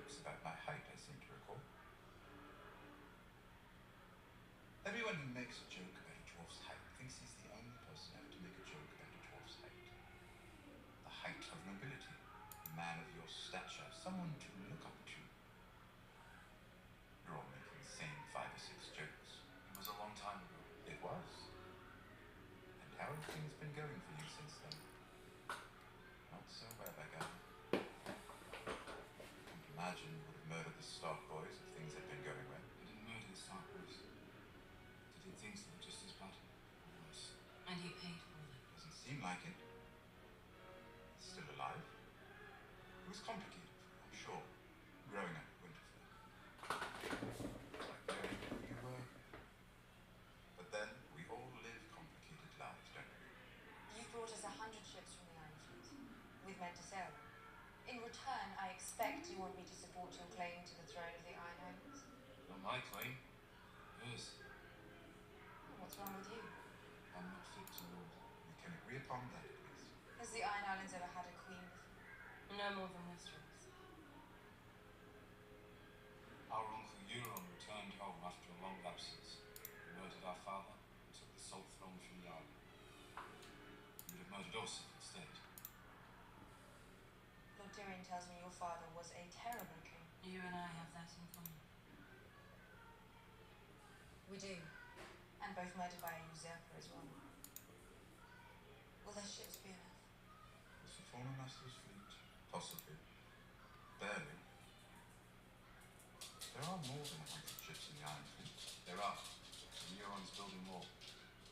jokes about my height, I seem to recall. Everyone who makes a joke about a dwarf's height thinks he's the only person ever to make a joke about a dwarf's height. The height of nobility, a man of your stature, someone to look up to. You're all making the same 5 or 6 jokes. It was a long time ago. It was. And how have things been going for you since then? Not so well, I gather. Can't imagine you would have murdered the Stark boys if things had been going well. I didn't murder the Stark boys. I did things that were just as bad, or worse. And he paid for them. Doesn't seem like it. He's still alive. It was complicated for you, I'm sure, growing up in Winterfell. Like knowing who you were. But then, we all live complicated lives, don't we? You've brought us 100 ships from the Iron Fleet. We've meant to sail. In return, I expect you want me to support your claim to the throne of the Iron Islands. Not my claim. Yours. What's wrong with you? I'm not fit to rule. We can agree upon that, at least. Has the Iron Islands ever had a queen before? No more than Westeros. Our uncle Euron returned home after a long absence. He murdered our father and took the salt throne from the island. He would have murdered us if he'd stayed. Lord Tyrion tells me your father was a terrible king. You and I have that in common. We do. And both murdered by a usurper as well. Will their ships be enough? Was the former master's fleet? Possibly. Barely. There are more than 100 ships in the Iron Fleet. There are. And Euron's building more.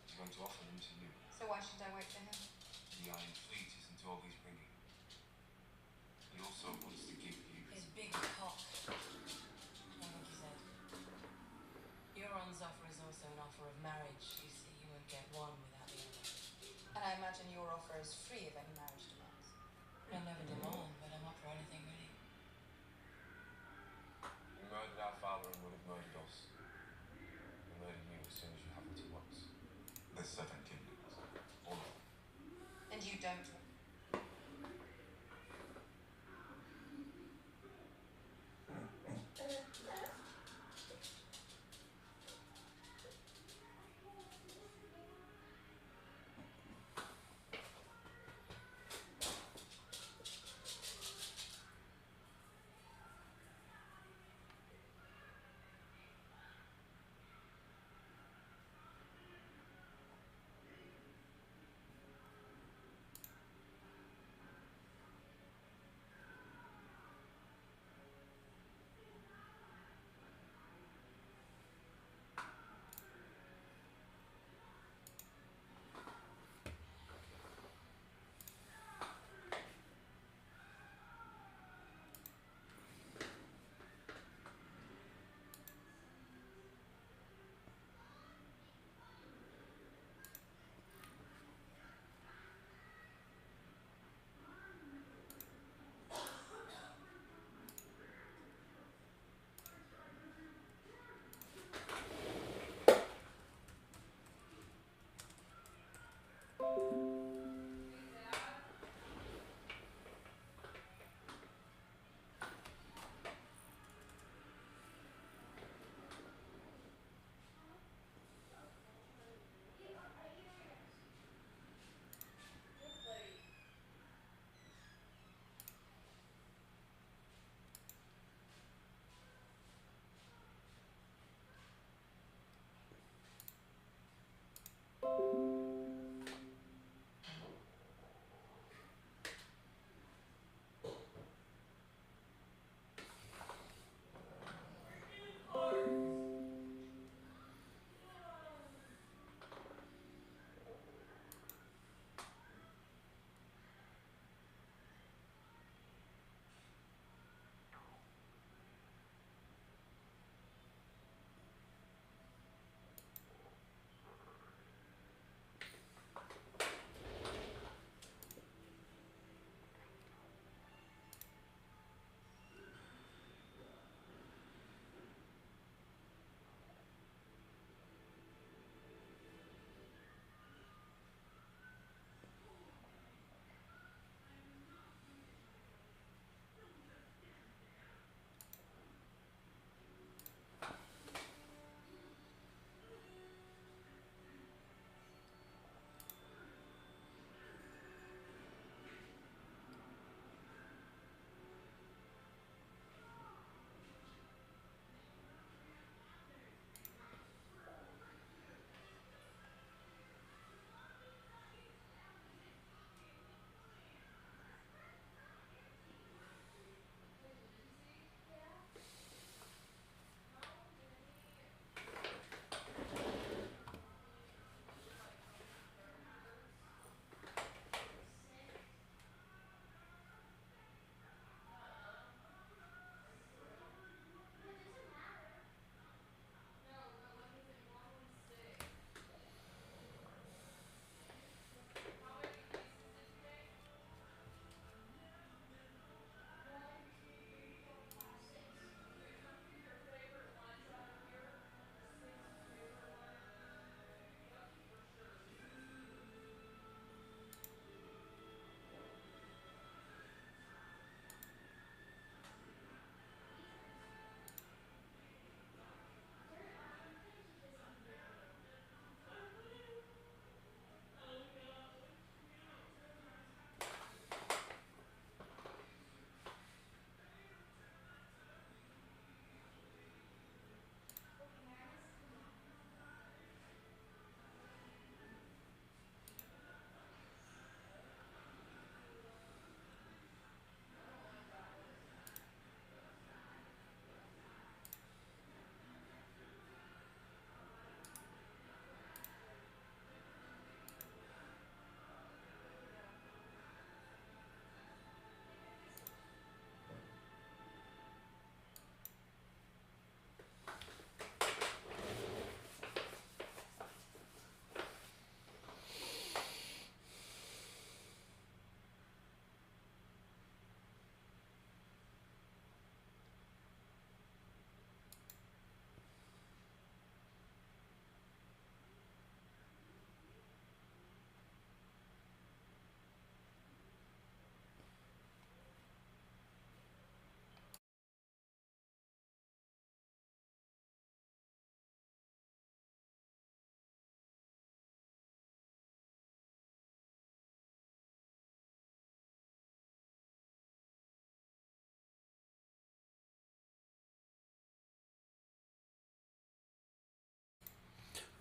He's going to offer them to you. So why should I wait for him? The Iron Fleet isn't all he's bringing. He also wants to give you His big cock. I think he said. Euron's offer is also an offer of marriage. You see, you won't get one without the other. And I imagine your offer is free of any marriage demands. I never demand, but I'm up for anything really. You murdered our father and would have murdered us. We murdered you as soon as you happened to once. There's 7 kingdoms. All of them. And you don't.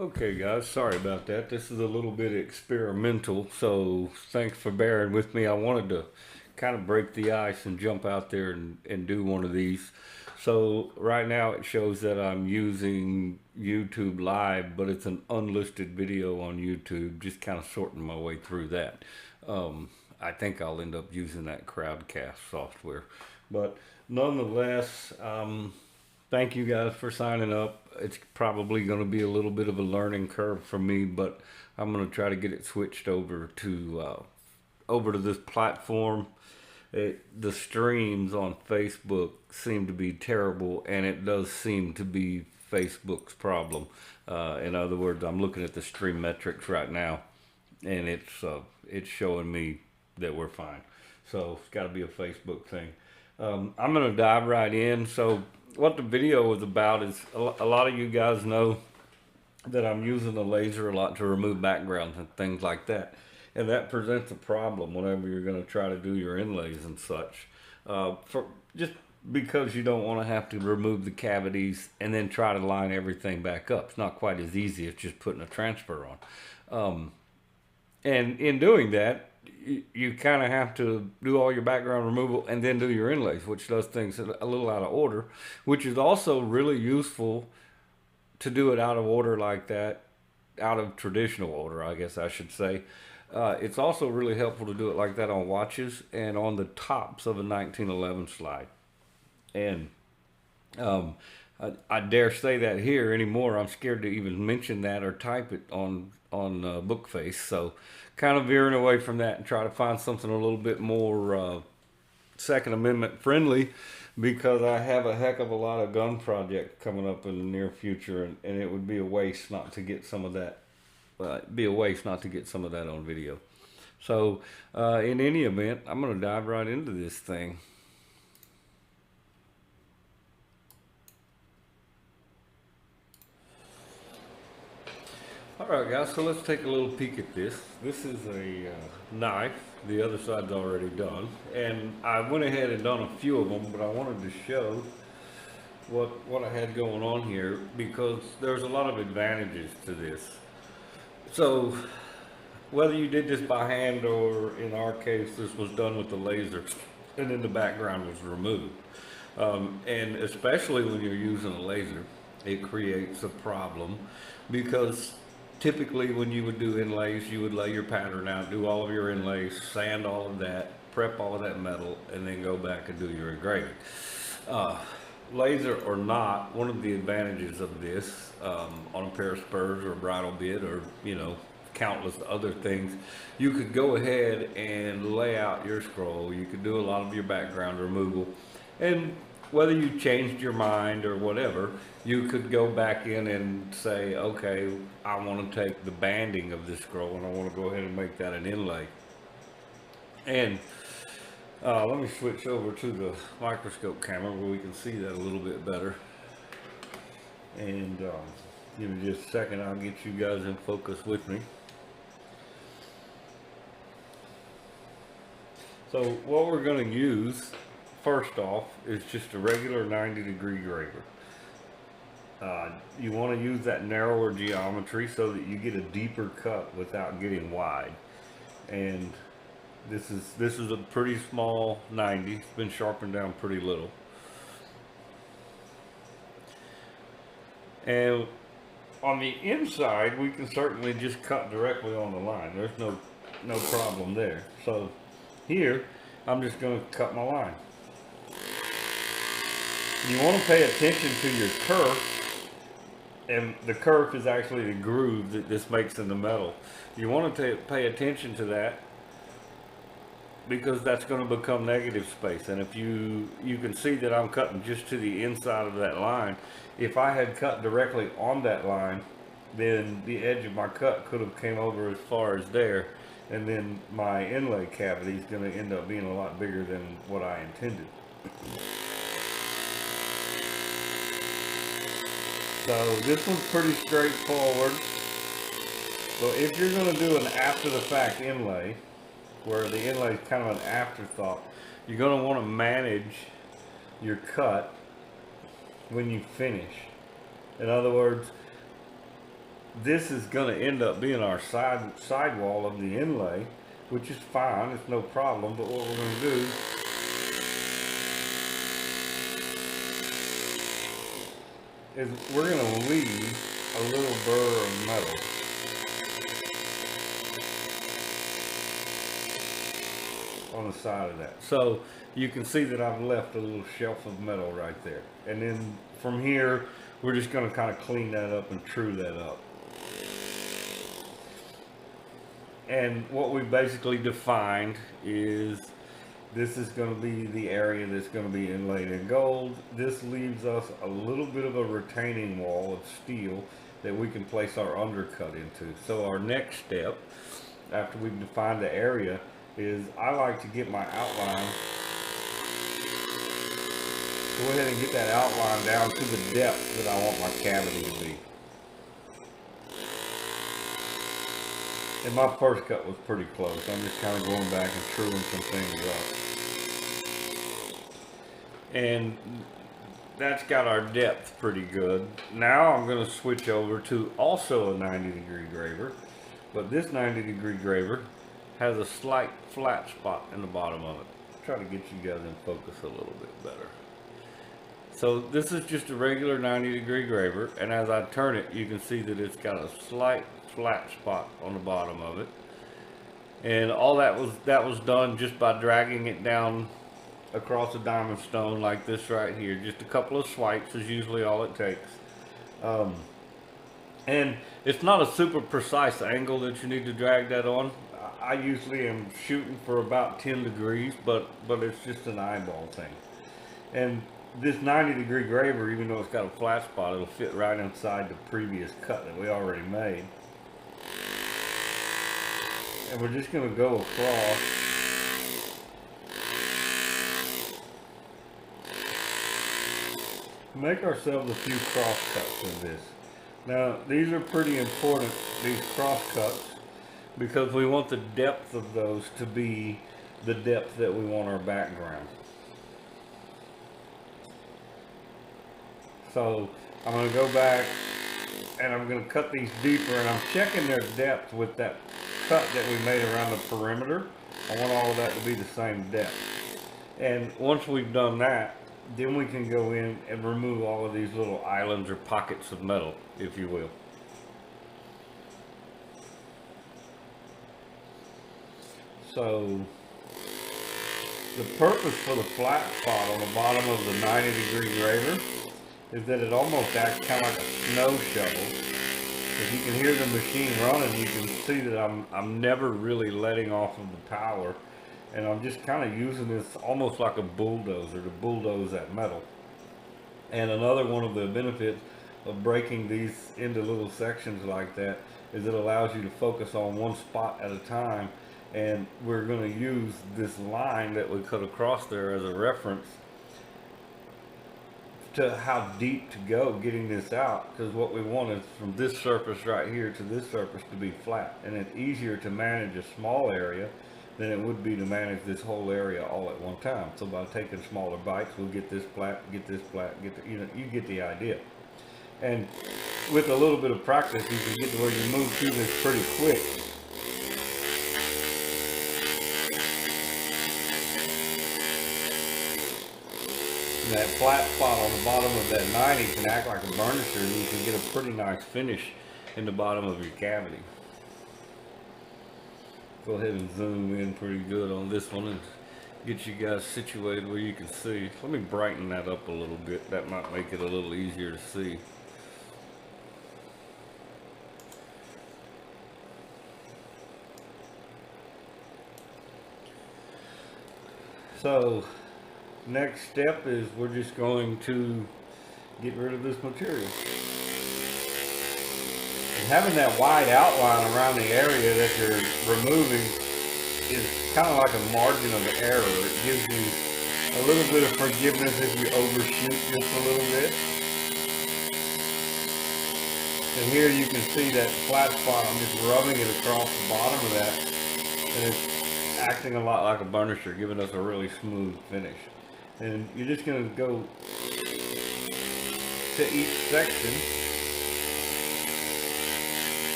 Okay guys, sorry about that. This is a little bit experimental, so thanks for bearing with me. I wanted to kind of break the ice and jump out there and do one of these. So right now it shows that I'm using YouTube Live, but it's an unlisted video on YouTube, just kind of sorting my way through that. I think I'll end up using that Crowdcast software. But nonetheless, thank you guys for signing up. It's probably going to be a little bit of a learning curve for me, but I'm going to try to get it switched over to this platform. The streams on Facebook seem to be terrible, and it does seem to be Facebook's problem. In other words, I'm looking at the stream metrics right now, and it's showing me that we're fine. So it's got to be a Facebook thing. I'm going to dive right in. So what the video was about is a lot of you guys know that I'm using the laser a lot to remove backgrounds and things like that. And that presents a problem whenever you're going to try to do your inlays and such. Just because you don't want to have to remove the cavities and then try to line everything back up. It's not quite as easy as just putting a transfer on. And in doing that, you kind of have to do all your background removal and then do your inlays, which does things a little out of order, which is also really useful to do it out of order like that, out of traditional order, I guess I should say. It's also really helpful to do it like that on watches and on the tops of a 1911 slide. And I dare say that here anymore. I'm scared to even mention that or type it on Bookface. So kind of veering away from that and try to find something a little bit more Second Amendment friendly, because I have a heck of a lot of gun projects coming up in the near future, and it would be a waste not to get some of that. It'd be a waste not to get some of that on video. So in any event, I'm going to dive right into this thing. Alright guys, so let's take a little peek at this. This is a knife. The other side's already done. And I went ahead and done a few of them, but I wanted to show what I had going on here, because there's a lot of advantages to this. So whether you did this by hand or in our case this was done with the laser and then the background was removed, and especially when you're using a laser, it creates a problem, because typically when you would do inlays, you would lay your pattern out, do all of your inlays, sand all of that, prep all of that metal, and then go back and do your engraving. Laser or not, one of the advantages of this on a pair of spurs or a bridle bit, or countless other things, you could go ahead and lay out your scroll. You could do a lot of your background removal, and whether you changed your mind or whatever, you could go back in and say, okay, I want to take the banding of this scroll and I want to go ahead and make that an inlay. And let me switch over to the microscope camera where we can see that a little bit better. And give me just a second, I'll get you guys in focus with me. So what we're going to use first off is just a regular 90-degree graver. You want to use that narrower geometry so that you get a deeper cut without getting wide. And this is a pretty small 90. It's been sharpened down pretty little. And on the inside, we can certainly just cut directly on the line. There's no problem there. So here, I'm just going to cut my line. You want to pay attention to your kerf, and the kerf is actually the groove that this makes in the metal. You want to pay attention to that, because that's going to become negative space. And if you can see that I'm cutting just to the inside of that line. If I had cut directly on that line, then the edge of my cut could have came over as far as there, and then my inlay cavity is going to end up being a lot bigger than what I intended. So this one's pretty straightforward. But if you're going to do an after the fact inlay, where the inlay is kind of an afterthought, you're going to want to manage your cut when you finish. In other words, this is going to end up being our sidewall of the inlay, which is fine, it's no problem. But what we're going to do is we're going to leave a little burr of metal on the side of that. So you can see that I've left a little shelf of metal right there. And then from here, we're just going to kind of clean that up and true that up. And what we basically defined is this is going to be the area that's going to be inlaid in gold. This leaves us a little bit of a retaining wall of steel that we can place our undercut into. So our next step, after we've defined the area, is I like to get my outline, go ahead and get that outline down to the depth that I want my cavity to be. And my first cut was pretty close. I'm just kind of going back and truing some things up. And that's got our depth pretty good. Now I'm going to switch over to also a 90-degree graver. But this 90-degree graver has a slight flat spot in the bottom of it. Try to get you guys in focus a little bit better. So this is just a regular 90-degree graver, and as I turn it, you can see that it's got a slight flat spot on the bottom of it. And all that was done just by dragging it down across a diamond stone like this right here. Just a couple of swipes is usually all it takes. And it's not a super precise angle that you need to drag that on. I usually am shooting for about 10 degrees, but it's just an eyeball thing. And this 90-degree graver, even though it's got a flat spot, it'll fit right inside the previous cut that we already made. And we're just going to go across. Make ourselves a few cross cuts in this. Now, these are pretty important, these cross cuts, because we want the depth of those to be the depth that we want our background. So I'm going to go back and I'm going to cut these deeper, and I'm checking their depth with that cut that we made around the perimeter. I want all of that to be the same depth. And once we've done that, then we can go in and remove all of these little islands or pockets of metal, if you will. So the purpose for the flat spot on the bottom of the 90-degree graver is that it almost acts kind of like a snow shovel. If you can hear the machine running, you can see that I'm never really letting off of the power, and I'm just kind of using this almost like a bulldozer to bulldoze that metal. And another one of the benefits of breaking these into little sections like that is it allows you to focus on one spot at a time. And we're going to use this line that we cut across there as a reference to how deep to go getting this out, because what we want is from this surface right here to this surface to be flat, and it's easier to manage a small area than it would be to manage this whole area all at one time. So by taking smaller bites, we'll get this flat, get this flat, get the, you get the idea. And with a little bit of practice, you can get to where you move through this pretty quick. And that flat spot on the bottom of that 90 can act like a burnisher, and you can get a pretty nice finish in the bottom of your cavity. Go ahead and zoom in pretty good on this one and get you guys situated where you can see. Let me brighten that up a little bit. That might make it a little easier to see. So next step is we're just going to get rid of this material. And having that wide outline around the area that you're removing is kind of like a margin of error. It gives you a little bit of forgiveness if you overshoot just a little bit. And here you can see that flat spot. I'm just rubbing it across the bottom of that, and it's acting a lot like a burnisher, giving us a really smooth finish. And you're just going to go to each section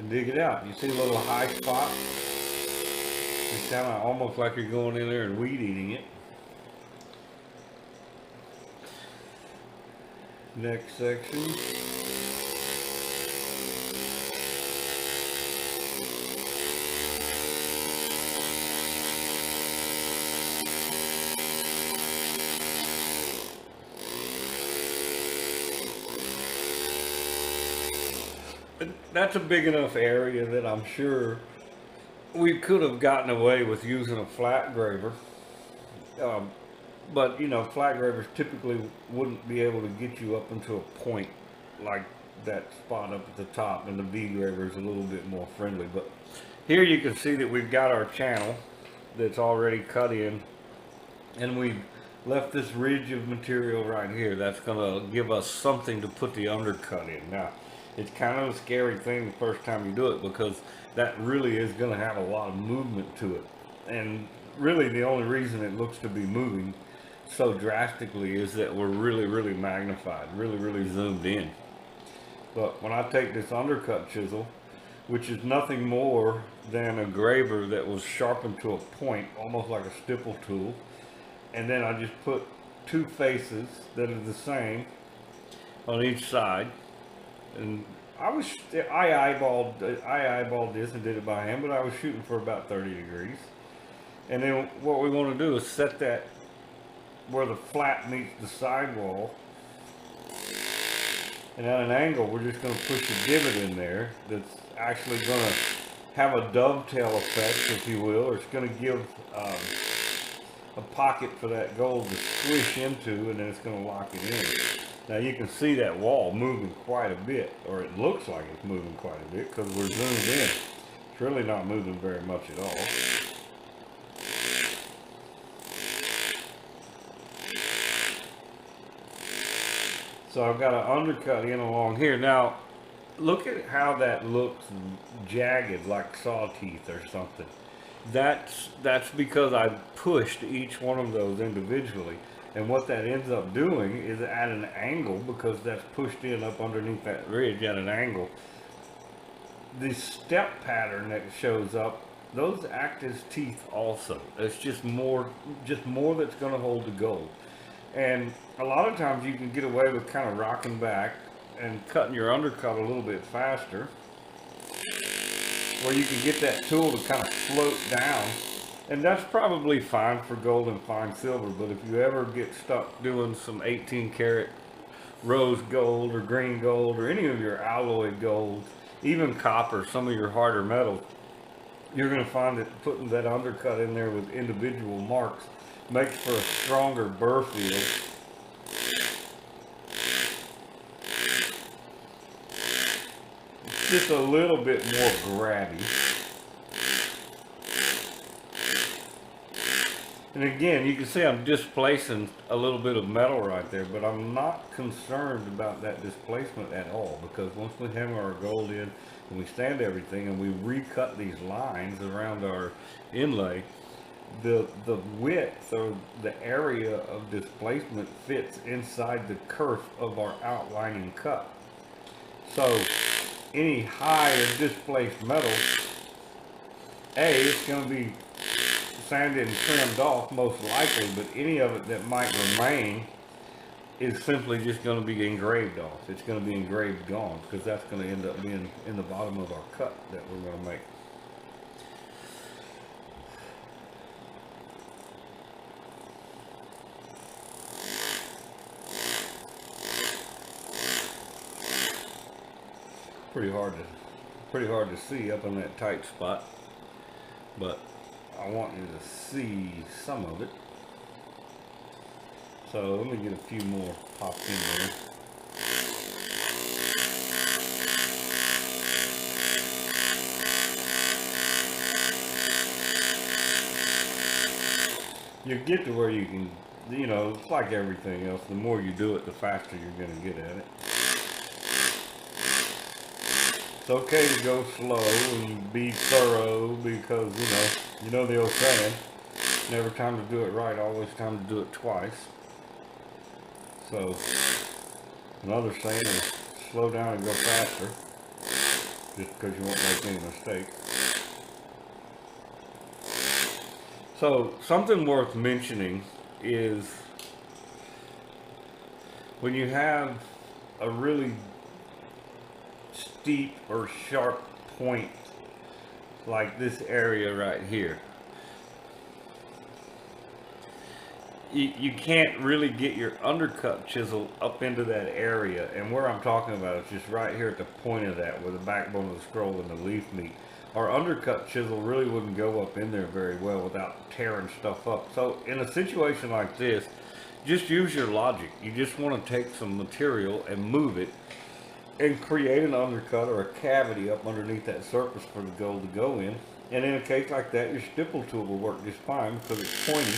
and dig it out. You see a little high spot? It's kind of almost like you're going in there and weed eating it. Next section. That's a big enough area that I'm sure we could have gotten away with using a flat graver. But you know, flat gravers typically wouldn't be able to get you up into a point like that spot up at the top, and the V graver is a little bit more friendly. But here you can see that we've got our channel that's already cut in, and we've left this ridge of material right here. That's going to give us something to put the undercut in. Now, it's kind of a scary thing the first time you do it, because that really is going to have a lot of movement to it. And really the only reason it looks to be moving so drastically is that we're really magnified, really zoomed in. But when I take this undercut chisel, which is nothing more than a graver that was sharpened to a point, almost like a stipple tool, and then I just put two faces that are the same on each side. And I eyeballed this and did it by hand, but I was shooting for about 30 degrees. And then what we want to do is set that where the flat meets the sidewall, and at an angle we're just going to push a divot in there that's actually going to have a dovetail effect, if you will, or it's going to give a pocket for that gold to squish into, and then it's going to lock it in. Now you can see that wall moving quite a bit, or it looks like it's moving quite a bit because we're zoomed in. It's really not moving very much at all. So I've got an undercut in along here. Now, look at how that looks jagged, like saw teeth or something. That's because I pushed each one of those individually. And what that ends up doing is at an angle, because that's pushed in up underneath that ridge at an angle. The step pattern that shows up, those act as teeth also. It's just more that's going to hold the gold. And a lot of times you can get away with kind of rocking back and cutting your undercut a little bit faster, where you can get that tool to kind of float down. And that's probably fine for gold and fine silver, but if you ever get stuck doing some 18 karat rose gold or green gold or any of your alloy golds, even copper, some of your harder metals, you're going to find that putting that undercut in there with individual marks makes for a stronger burr field. It's just a little bit more grabby. And again, you can see I'm displacing a little bit of metal right there, but I'm not concerned about that displacement at all, because once we hammer our gold in and we sand everything and we recut these lines around our inlay, the width or the area of displacement fits inside the kerf of our outlining cut. So any high or displaced metal, it's going to be sanded and trimmed off most likely, but any of it that might remain is simply just going to be engraved off. It's going to be engraved gone, because that's going to end up being in the bottom of our cut that we're going to make. Pretty hard to see up in that tight spot, but I want you to see some of it. So let me get a few more popped in there. You get to where you can, you know, it's like everything else. The more you do it, the faster you're going to get at it. It's okay to go slow and be thorough, because, you know the old saying, never time to do it right, always time to do it twice. So, another saying is slow down and go faster. just because you won't make any mistakes. So something worth mentioning is when you have a really steep or sharp point like this area right here, you can't really get your undercut chisel up into that area. And where I'm talking about is just right here at the point of that, where the backbone of the scroll and the leaf meet. Our undercut chisel really wouldn't go up in there very well without tearing stuff up. So in a situation like this, just use your logic. You just want to take some material and move it and create an undercut or a cavity up underneath that surface for the gold to go in. And in a case like that, your stipple tool will work just fine because it's pointy.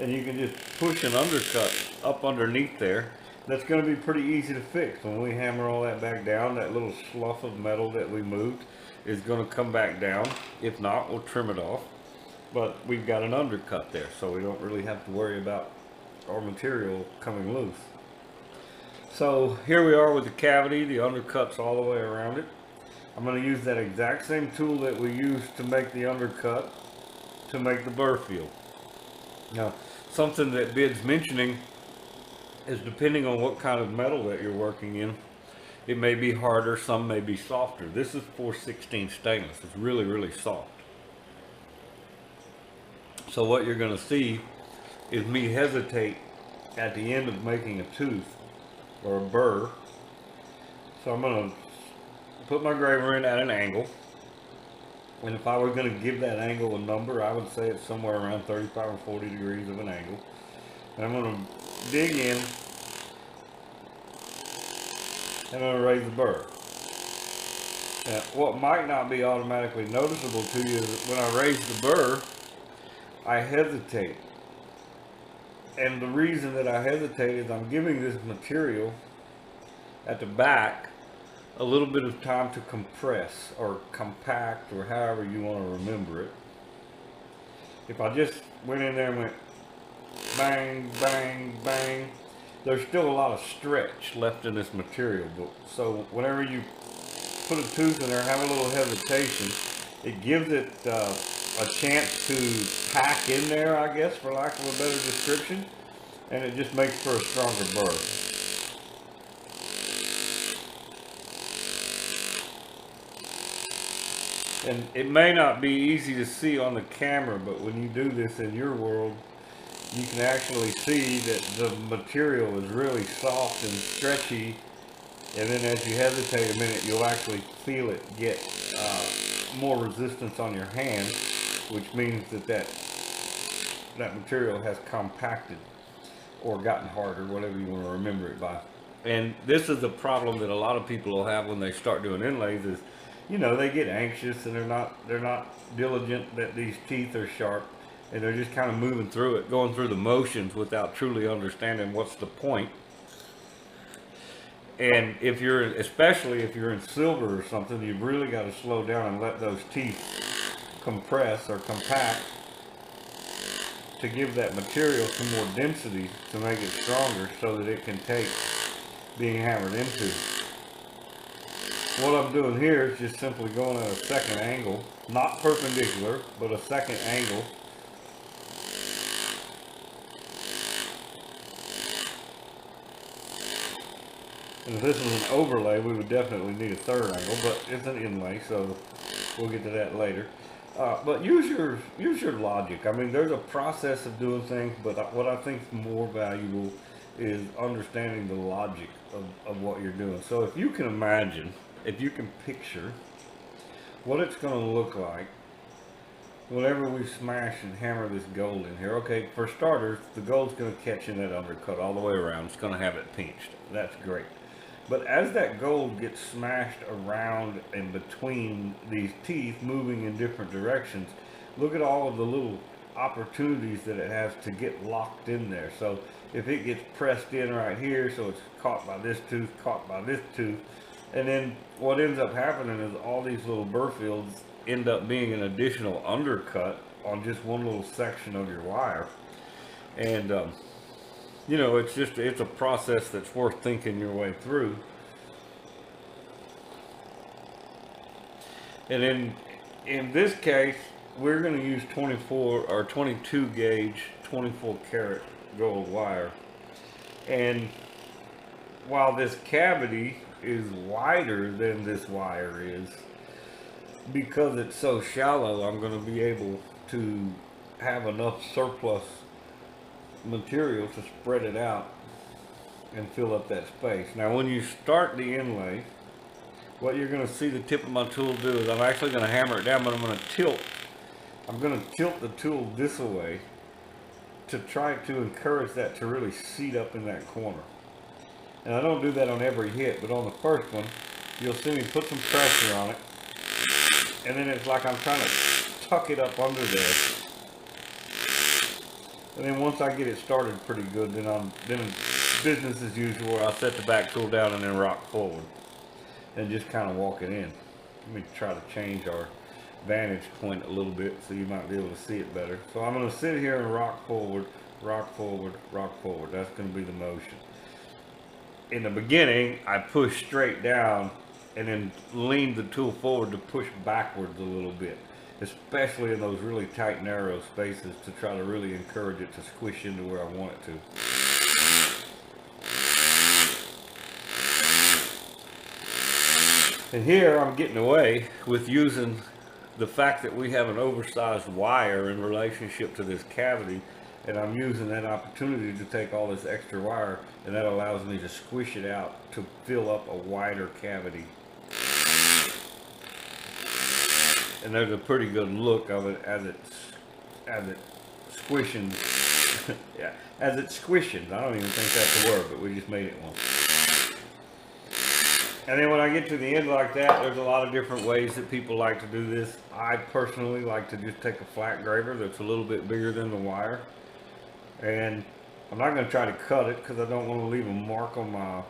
And you can just push an undercut up underneath there. That's going to be pretty easy to fix. When we hammer all that back down, that little slough of metal that we moved is going to come back down. If not, we'll trim it off. But we've got an undercut there, so we don't really have to worry about our material coming loose. So here we are with the cavity, the undercut's all the way around it. I'm going to use that exact same tool that we used to make the undercut to make the burr field. Now, something that Bid's mentioning is depending on what kind of metal that you're working in, it may be harder, some may be softer. This is 4/16 stainless. It's really, really soft. So what you're going to see is me hesitate at the end of making a tooth or a burr. So I'm going to put my graver in at an angle. And if I were going to give that angle a number, I would say it's somewhere around 35 or 40 degrees of an angle. And I'm going to dig in, and I'm going to raise the burr. Now, what might not be automatically noticeable to you is that when I raise the burr, I hesitate. And the reason that I hesitate is I'm giving this material at the back a little bit of time to compress or compact or however you want to remember it. If I just went in there and went bang, bang, bang, there's still a lot of stretch left in this material. So whenever you put a tooth in there, have a little hesitation, it gives it a chance to pack in there, I guess, for lack of a better description, and it just makes for a stronger burr. And it may not be easy to see on the camera, but when you do this in your world, you can actually see that the material is really soft and stretchy, and then as you hesitate a minute, you'll actually feel it get more resistance on your hand, which means that material has compacted or gotten harder, whatever you want to remember it by. And this is a problem that a lot of people will have when they start doing inlays is, you know, they get anxious and they're not diligent that these teeth are sharp, and they're just kind of moving through it, going through the motions without truly understanding what's the point. And if you're, especially if you're in silver or something, you've really got to slow down and let those teeth compress or compact to give that material some more density to make it stronger so that it can take being hammered into. What I'm doing here is just simply going at a second angle, not perpendicular, but a second angle. And if this was an overlay, we would definitely need a third angle, but it's an inlay, so we'll get to that later. But use your logic. I mean, there's a process of doing things, but what I think is more valuable is understanding the logic of what you're doing. So if you can imagine, if you can picture what it's going to look like whenever we smash and hammer this gold in here. Okay, for starters, the gold's going to catch in that undercut all the way around. It's going to have it pinched. That's great. But as that gold gets smashed around and between these teeth, moving in different directions, look at all of the little opportunities that it has to get locked in there. So if it gets pressed in right here, so it's caught by this tooth, caught by this tooth, and then what ends up happening is all these little burr fields end up being an additional undercut on just one little section of your wire. And you know, it's a process that's worth thinking your way through. And in this case, we're going to use 24 or 22 gauge 24 karat gold wire. And while this cavity is wider than this wire is, because it's so shallow, I'm going to be able to have enough surplus material to spread it out and fill up that space. Now when you start the inlay, what you're going to see the tip of my tool do is I'm actually going to hammer it down, but I'm going to tilt the tool this way to try to encourage that to really seat up in that corner. And I don't do that on every hit, but on the first one, you'll see me put some pressure on it, and then it's like I'm trying to tuck it up under there. And then once I get it started pretty good, then business as usual, where I'll set the back tool down and then rock forward and just kind of walk it in. Let me try to change our vantage point a little bit so you might be able to see it better. So I'm going to sit here and rock forward, rock forward, rock forward. That's going to be the motion. In the beginning, I push straight down and then lean the tool forward to push backwards a little bit, especially in those really tight, narrow spaces, to try to really encourage it to squish into where I want it to. And here I'm getting away with using the fact that we have an oversized wire in relationship to this cavity, and I'm using that opportunity to take all this extra wire, and that allows me to squish it out to fill up a wider cavity. And there's a pretty good look of it as it's squishing. Yeah, as it's squishing. I don't even think that's a word, but we just made it one. And then when I get to the end like that, there's a lot of different ways that people like to do this. I personally like to just take a flat graver that's a little bit bigger than the wire. And I'm not going to try to cut it because I don't want to leave a mark on my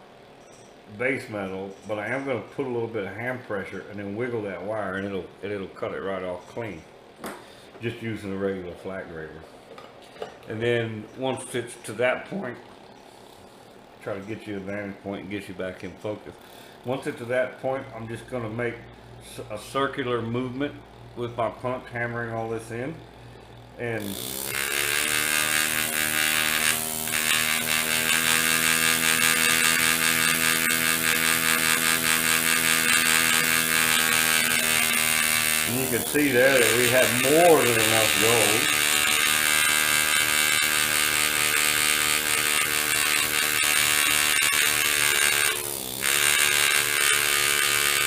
base metal, but I am going to put a little bit of hand pressure and then wiggle that wire, and it'll cut it right off clean, just using a regular flat graver. And then once it's to that point, try to get you a vantage point and get you back in focus. Once it's to that point, I'm just going to make a circular movement with my punch, hammering all this in, and you can see there that we have more than enough gold.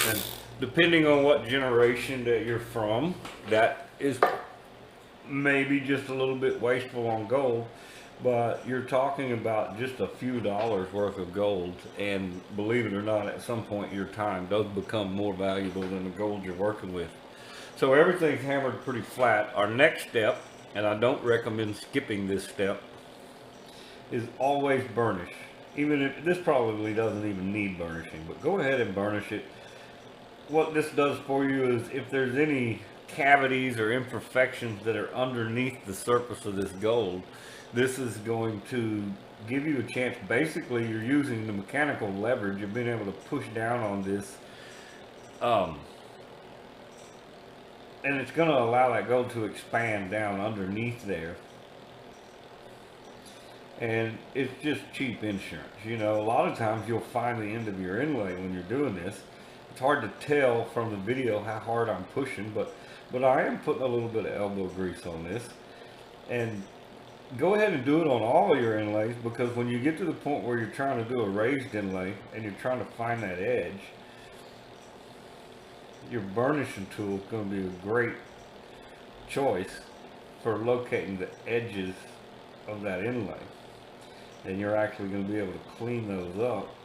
And depending on what generation that you're from, that is maybe just a little bit wasteful on gold, but you're talking about just a few dollars worth of gold, and believe it or not, at some point in your time, those become more valuable than the gold you're working with. So everything's hammered pretty flat. Our next step, and I don't recommend skipping this step, is always burnish. Even if this probably doesn't even need burnishing, but go ahead and burnish it. What this does for you is if there's any cavities or imperfections that are underneath the surface of this gold, this is going to give you a chance. Basically, you're using the mechanical leverage of being able to push down on this, and it's going to allow that gold to expand down underneath there. And it's just cheap insurance. You know, a lot of times you'll find the end of your inlay when you're doing this. It's hard to tell from the video how hard I'm pushing, but I am putting a little bit of elbow grease on this. And go ahead and do it on all of your inlays, because when you get to the point where you're trying to do a raised inlay and you're trying to find that edge, your burnishing tool is going to be a great choice for locating the edges of that inlay. And you're actually going to be able to clean those up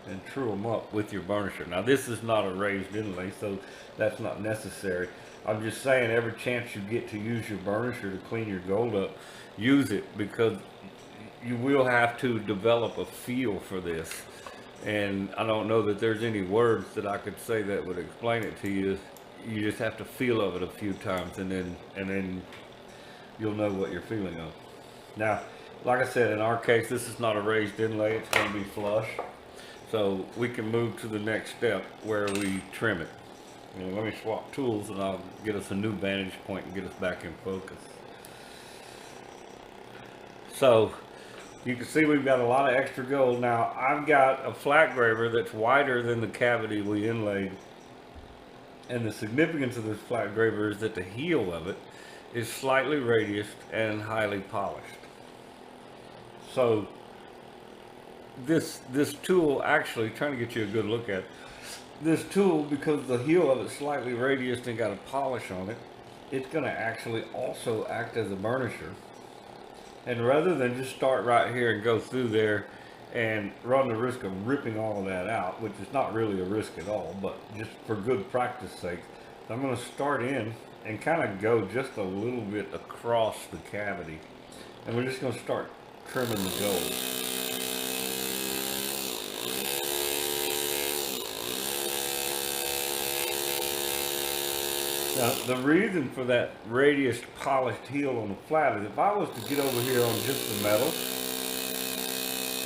and true them up with your burnisher. Now this is not a raised inlay, so that's not necessary. I'm just saying, every chance you get to use your burnisher to clean your gold up, use it, because you will have to develop a feel for this. And I don't know that there's any words that I could say that would explain it to you. You just have to feel of it a few times, and then you'll know what you're feeling of. Now, like I said, in our case, this is not a raised inlay, it's going to be flush. So we can move to the next step where we trim it. And let me swap tools and I'll get us a new vantage point and get us back in focus. So you can see we've got a lot of extra gold. Now I've got a flat graver that's wider than the cavity we inlaid. And the significance of this flat graver is that the heel of it is slightly radiused and highly polished. So this tool, actually, trying to get you a good look at this tool, because the heel of it's slightly radiused and got a polish on it, it's going to actually also act as a burnisher. And rather than just start right here and go through there and run the risk of ripping all of that out, which is not really a risk at all, but just for good practice sake, I'm going to start in and kind of go just a little bit across the cavity, and we're just going to start trimming the gold. Now, the reason for that radiused polished heel on the flat is if I was to get over here on just the metal,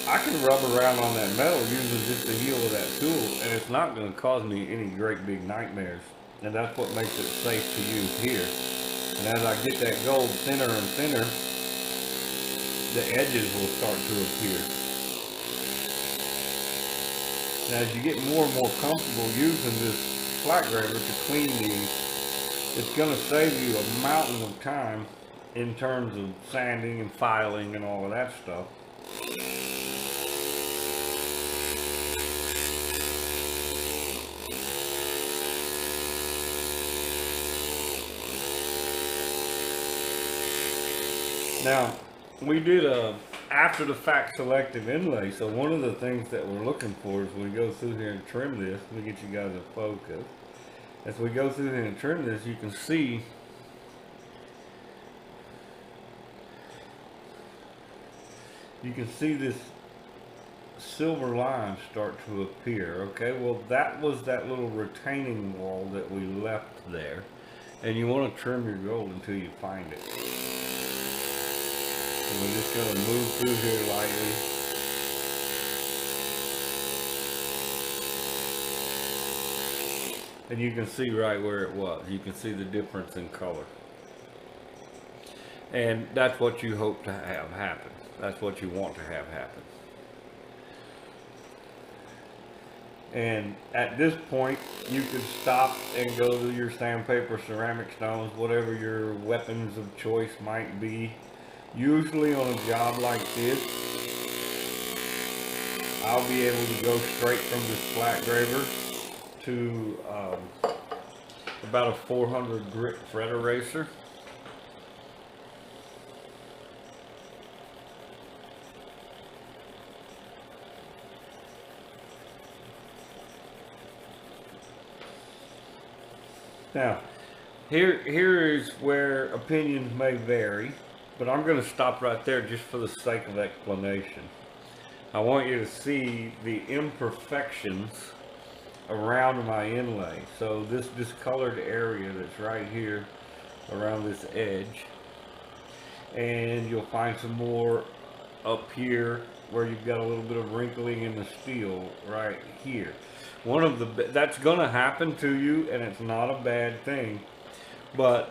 I can rub around on that metal using just the heel of that tool, and it's not going to cause me any great big nightmares. And that's what makes it safe to use here. And as I get that gold thinner and thinner, the edges will start to appear. Now, as you get more and more comfortable using this flat graver to clean these, it's going to save you a mountain of time in terms of sanding and filing and all of that stuff. Now, we did a after the fact selective inlay, so one of the things that we're looking for is when we go through here and trim this, let me get you guys a focus. As we go through here and trim this, you can see this silver line start to appear. Okay, well, that was that little retaining wall that we left there, and you want to trim your gold until you find it. So we're just going to move through here lightly. And you can see right where it was. You can see the difference in color. And that's what you hope to have happen. That's what you want to have happen. And at this point, you can stop and go to your sandpaper, ceramic stones, whatever your weapons of choice might be. Usually on a job like this, I'll be able to go straight from this flat graver to about a 400 grit fret eraser. Now, here is where opinions may vary, but I'm going to stop right there just for the sake of explanation. I want you to see the imperfections around my inlay. So this discolored area that's right here around this edge, and you'll find some more up here where you've got a little bit of wrinkling in the steel right here. That's going to happen to you, and it's not a bad thing. But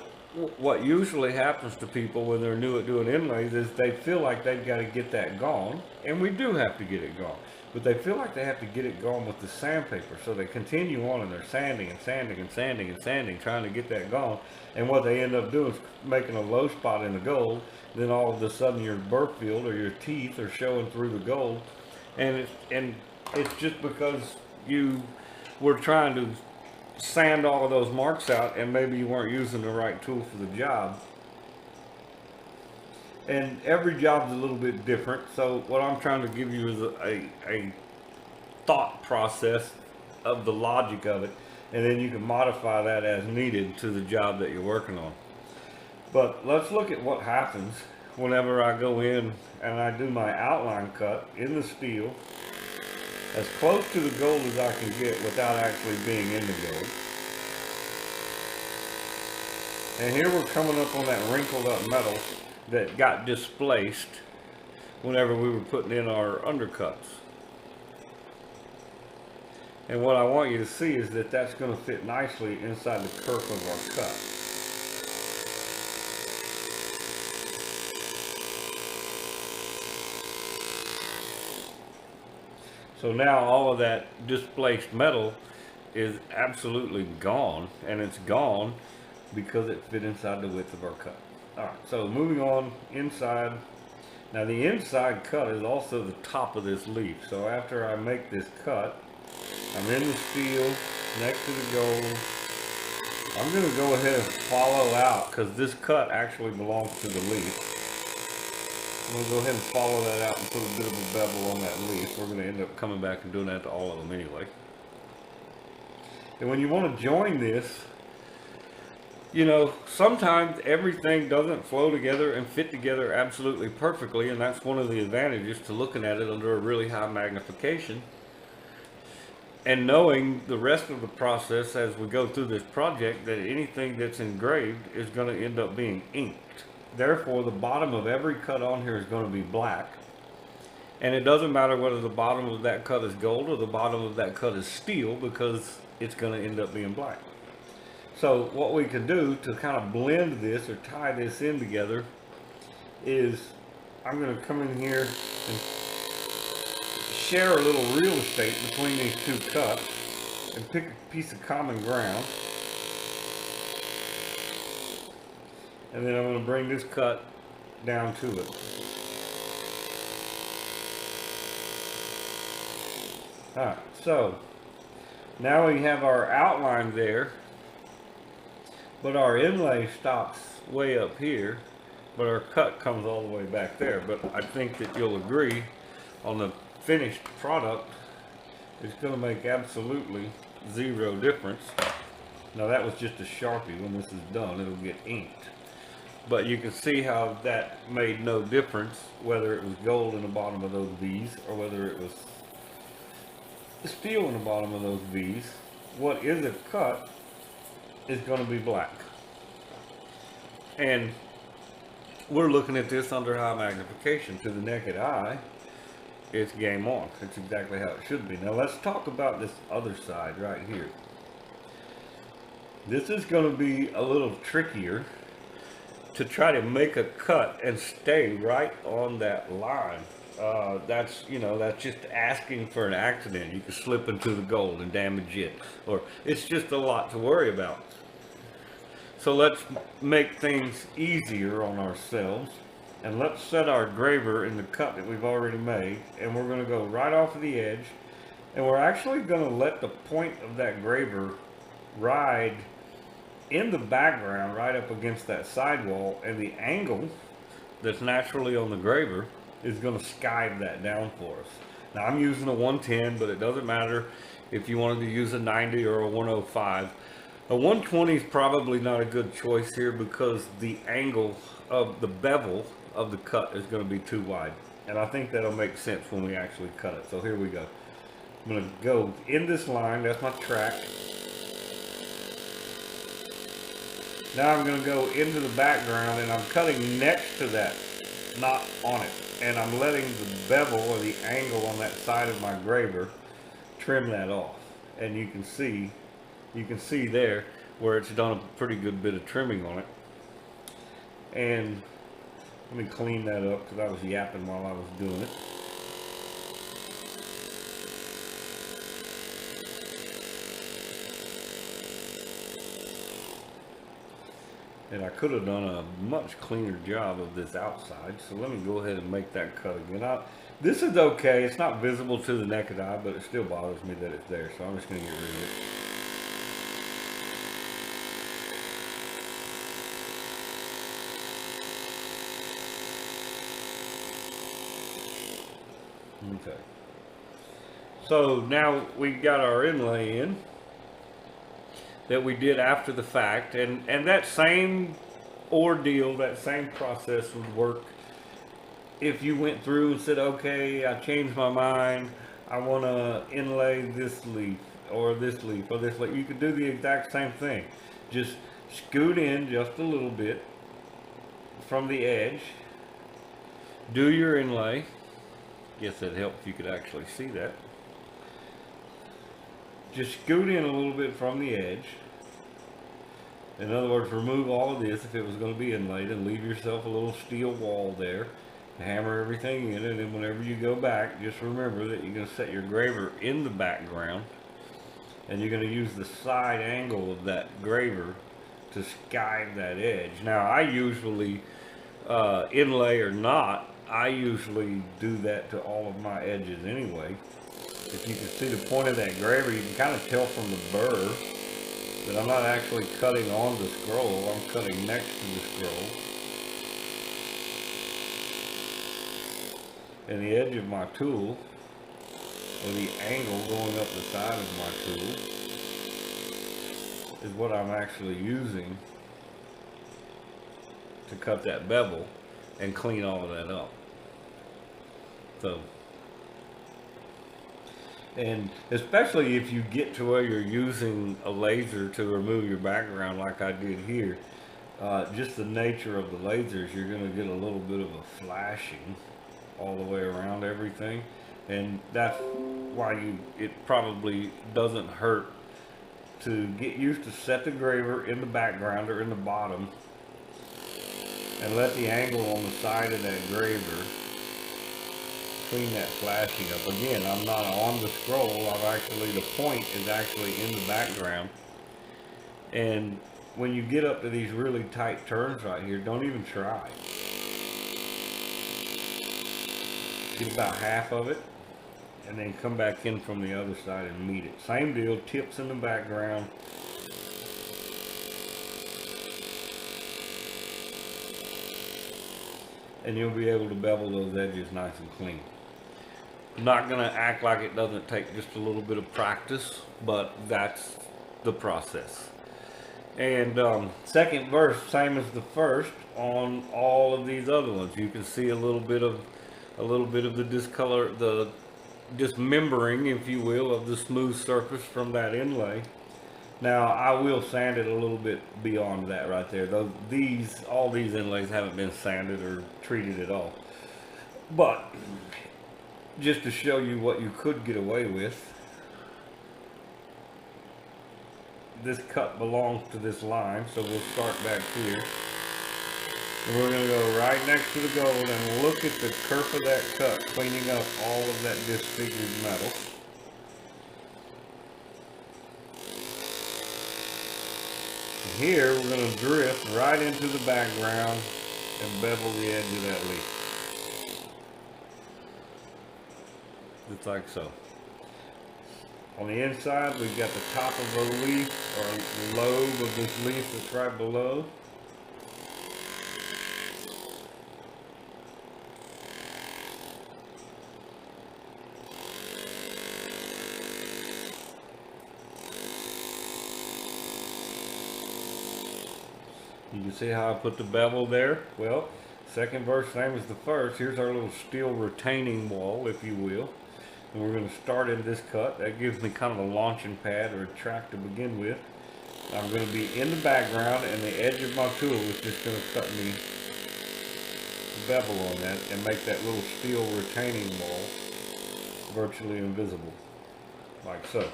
what usually happens to people when they're new at doing inlays is they feel like they've got to get that gone, and we do have to get it gone. But they feel like they have to get it gone with the sandpaper, so they continue on and they're sanding and sanding and sanding and sanding, trying to get that gone. And what they end up doing is making a low spot in the gold. Then all of a sudden your burr field or your teeth are showing through the gold, and it's just because you were trying to sand all of those marks out, and maybe you weren't using the right tool for the job. And every job's a little bit different, so what I'm trying to give you is a thought process of the logic of it, and then you can modify that as needed to the job that you're working on. But let's look at what happens whenever I go in and I do my outline cut in the steel as close to the gold as I can get without actually being in the gold. And here we're coming up on that wrinkled up metal that got displaced whenever we were putting in our undercuts. And what I want you to see is that that's going to fit nicely inside the kerf of our cut. So now all of that displaced metal is absolutely gone, and it's gone because it fit inside the width of our cut. Alright, so moving on inside. Now the inside cut is also the top of this leaf. So after I make this cut, I'm in the steel next to the gold. I'm going to go ahead and follow out because this cut actually belongs to the leaf. I'm going to go ahead and follow that out and put a bit of a bevel on that leaf. We're going to end up coming back and doing that to all of them anyway. And when you want to join this, you know, sometimes everything doesn't flow together and fit together absolutely perfectly, and that's one of the advantages to looking at it under a really high magnification and knowing the rest of the process as we go through this project, that anything that's engraved is going to end up being inked. Therefore, the bottom of every cut on here is going to be black, and it doesn't matter whether the bottom of that cut is gold or the bottom of that cut is steel, because it's going to end up being black. So what we can do to kind of blend this or tie this in together is I'm going to come in here and share a little real estate between these two cuts and pick a piece of common ground. And then I'm going to bring this cut down to it. Alright, so now we have our outline there, but our inlay stops way up here, but our cut comes all the way back there. But I think that you'll agree on the finished product, it's going to make absolutely zero difference. Now that was just a Sharpie. When this is done, it'll get inked. But you can see how that made no difference whether it was gold in the bottom of those V's or whether it was steel in the bottom of those V's. What is a cut is going to be black. And we're looking at this under high magnification. To the naked eye, it's game on. It's exactly how it should be. Now let's talk about this other side right here. This is going to be a little trickier to try to make a cut and stay right on that line. That's, you know, that's just asking for an accident. You could slip into the gold and damage it, or it's just a lot to worry about. So let's make things easier on ourselves, and let's set our graver in the cut that we've already made, and we're going to go right off of the edge, and we're actually going to let the point of that graver ride in the background right up against that sidewall, and the angle that's naturally on the graver is going to skive that down for us. Now I'm using a 110, but it doesn't matter if you wanted to use a 90 or a 105. A 120 is probably not a good choice here because the angle of the bevel of the cut is going to be too wide, and I think that'll make sense when we actually cut it. So here we go. I'm going to go in this line. That's my track. Now I'm going to go into the background, and I'm cutting next to that, not on it. And I'm letting the bevel or the angle on that side of my graver trim that off. And you can see there where it's done a pretty good bit of trimming on it. And let me clean that up because I was yapping while I was doing it. And I could have done a much cleaner job of this outside, so let me go ahead and make that cut again. This is okay. It's not visible to the naked eye, but it still bothers me that it's there, so I'm just going to get rid of it. Okay. So now we got our inlay in that we did after the fact, and that same ordeal, that same process would work if you went through and said, okay, I changed my mind, I want to inlay this leaf or this leaf or this leaf. You could do the exact same thing. Just scoot in just a little bit from the edge, do your inlay. Guess that'd help if you could actually see that. just scoot in a little bit from the edge. In other words, remove all of this if it was going to be inlaid and leave yourself a little steel wall there. Hammer everything in, and then whenever you go back, just remember that you're going to set your graver in the background, and you're going to use the side angle of that graver to skive that edge. Now, I usually, inlay or not, I usually do that to all of my edges anyway. If you can see the point of that graver, you can kind of tell from the burr that I'm not actually cutting on the scroll, I'm cutting next to the scroll. And the edge of my tool, or the angle going up the side of my tool, is what I'm actually using to cut that bevel and clean all of that up. So, and especially if you get to where you're using a laser to remove your background like I did here, just the nature of the lasers, you're going to get a little bit of a flashing all the way around everything, and that's why it probably doesn't hurt to get used to set the graver in the background or in the bottom and let the angle on the side of that graver clean that flashing up. Again, I'm not on the scroll, the point is actually in the background, and when you get up to these really tight turns right here, don't even try. Get about half of it, and then come back in from the other side and meet it. Same deal, tips in the background. And you'll be able to bevel those edges nice and clean. I'm not going to act like it doesn't take just a little bit of practice, but that's the process. And second verse, same as the first on all of these other ones. You can see a little bit of the discolor, the dismembering, if you will, of the smooth surface from that inlay. Now I will sand it a little bit beyond that right there. All these inlays haven't been sanded or treated at all. But just to show you what you could get away with, this cut belongs to this line, so we'll start back here. And we're going to go right next to the gold and look at the kerf of that cut, cleaning up all of that disfigured metal. And here we're going to drift right into the background and bevel the edge of that leaf. Just like so. On the inside, we've got the top of the leaf, or the lobe of this leaf that's right below. You can see how I put the bevel there. Well, second verse, same as the first. Here's our little steel retaining wall, if you will. And we're going to start in this cut. That gives me kind of a launching pad or a track to begin with. I'm going to be in the background, and the edge of my tool is just going to cut me a bevel on that and make that little steel retaining wall virtually invisible, like so.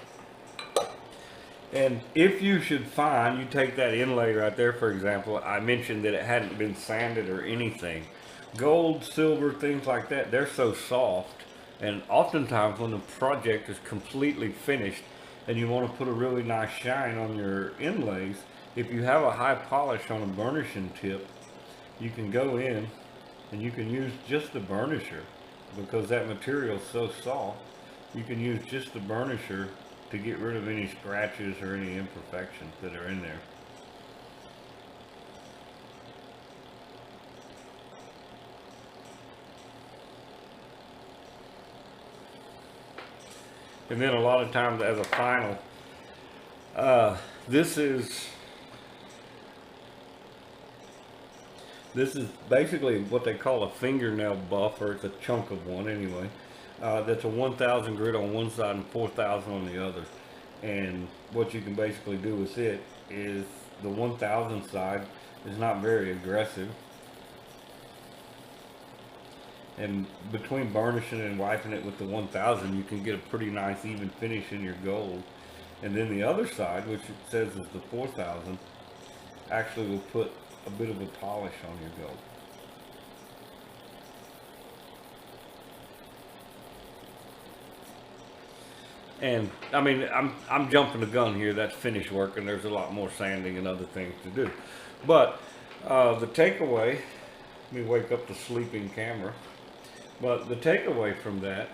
And if you should find, you take that inlay right there, for example, I mentioned that it hadn't been sanded or anything. Gold, silver, things like that, they're so soft. And oftentimes when the project is completely finished and you want to put a really nice shine on your inlays, if you have a high polish on a burnishing tip, you can go in and you can use just the burnisher, because that material is so soft. You can use just the burnisher to get rid of any scratches or any imperfections that are in there. And then a lot of times as a final, this is basically what they call a fingernail buff, or it's a chunk of one anyway. That's a 1000 grit on one side and 4000 on the other. And what you can basically do with it is the 1000 side is not very aggressive. And between burnishing and wiping it with the 1000, you can get a pretty nice even finish in your gold. And then the other side, which it says is the 4000, actually will put a bit of a polish on your gold. And I mean, I'm jumping the gun here. That's finished work, and there's a lot more sanding and other things to do. But the takeaway, let me wake up the sleeping camera. But the takeaway from that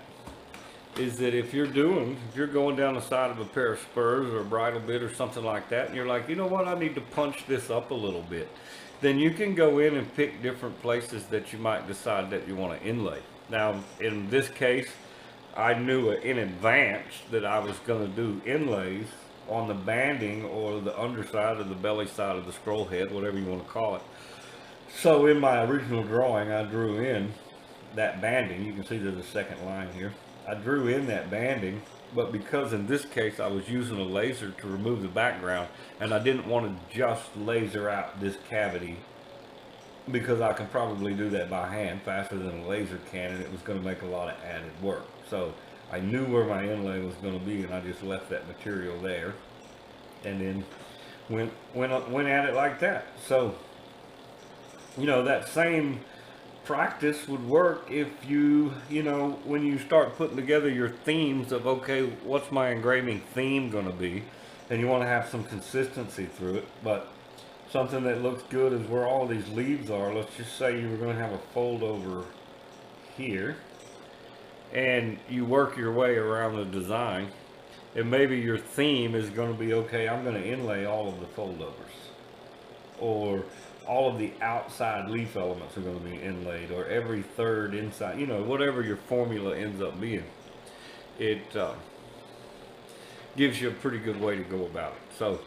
is that if you're going down the side of a pair of spurs or a bridle bit or something like that, and you're like, you know what, I need to punch this up a little bit, then you can go in and pick different places that you might decide that you want to inlay. Now, in this case, I knew in advance that I was going to do inlays on the banding or the underside or the belly side of the scroll head, whatever you want to call it. So in my original drawing, I drew in that banding. You can see there's a second line here. I drew in that banding, but because in this case I was using a laser to remove the background, and I didn't want to just laser out this cavity, because I can probably do that by hand faster than a laser can, and it was going to make a lot of added work. So I knew where my inlay was going to be, and I just left that material there, and then went at it like that. So, you know, that same practice would work if you know, when you start putting together your themes of, okay, what's my engraving theme going to be, and you want to have some consistency through it. But something that looks good is where all these leaves are. Let's just say you were going to have a fold over here, and you work your way around the design, and maybe your theme is going to be, okay, I'm going to inlay all of the foldovers, or all of the outside leaf elements are going to be inlaid, or every third inside, you know, whatever your formula ends up being. It gives you a pretty good way to go about it. So,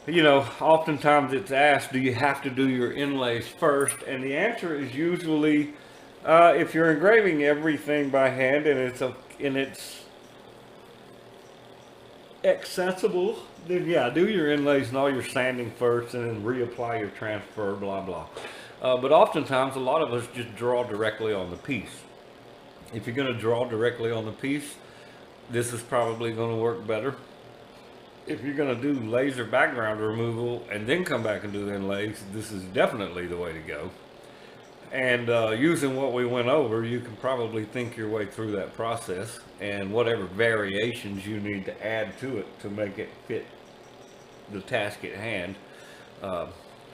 you know, oftentimes it's asked, do you have to do your inlays first? And the answer is usually, if you're engraving everything by hand and it's accessible, then yeah, do your inlays and all your sanding first, and then reapply your transfer, blah blah. But oftentimes a lot of us just draw directly on the piece. If you're going to draw directly on the piece, this is probably going to work better. If you're going to do laser background removal and then come back and do inlays, this is definitely the way to go. And using what we went over, you can probably think your way through that process, and whatever variations you need to add to it to make it fit the task at hand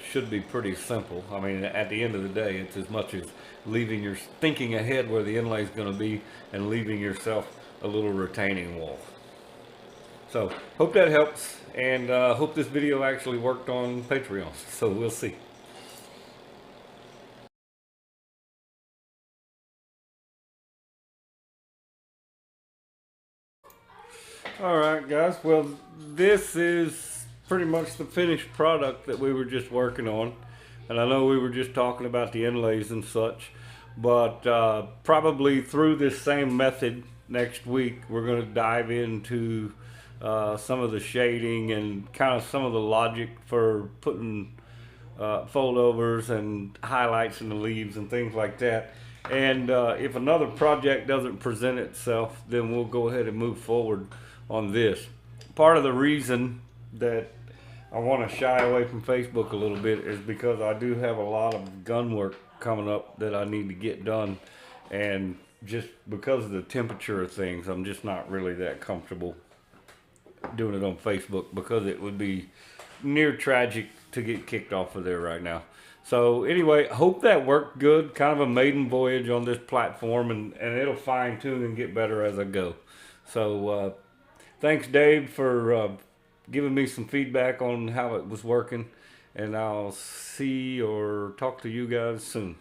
should be pretty simple. I mean, at the end of the day, it's as much as thinking ahead where the inlay is going to be and leaving yourself a little retaining wall. So, hope that helps, and hope this video actually worked on Patreon. So, we'll see. Alright guys, well, this is pretty much the finished product that we were just working on. And I know we were just talking about the inlays and such, but probably through this same method next week we're going to dive into some of the shading and kind of some of the logic for putting foldovers and highlights in the leaves and things like that. And if another project doesn't present itself, then we'll go ahead and move forward on this. Part of the reason that I want to shy away from Facebook a little bit is because I do have a lot of gun work coming up that I need to get done, and just because of the temperature of things, I'm just not really that comfortable doing it on Facebook, because it would be near tragic to get kicked off of there right now. So anyway, hope that worked good. Kind of a maiden voyage on this platform, and it'll fine tune and get better as I go. So thanks Dave for giving me some feedback on how it was working, and I'll see or talk to you guys soon.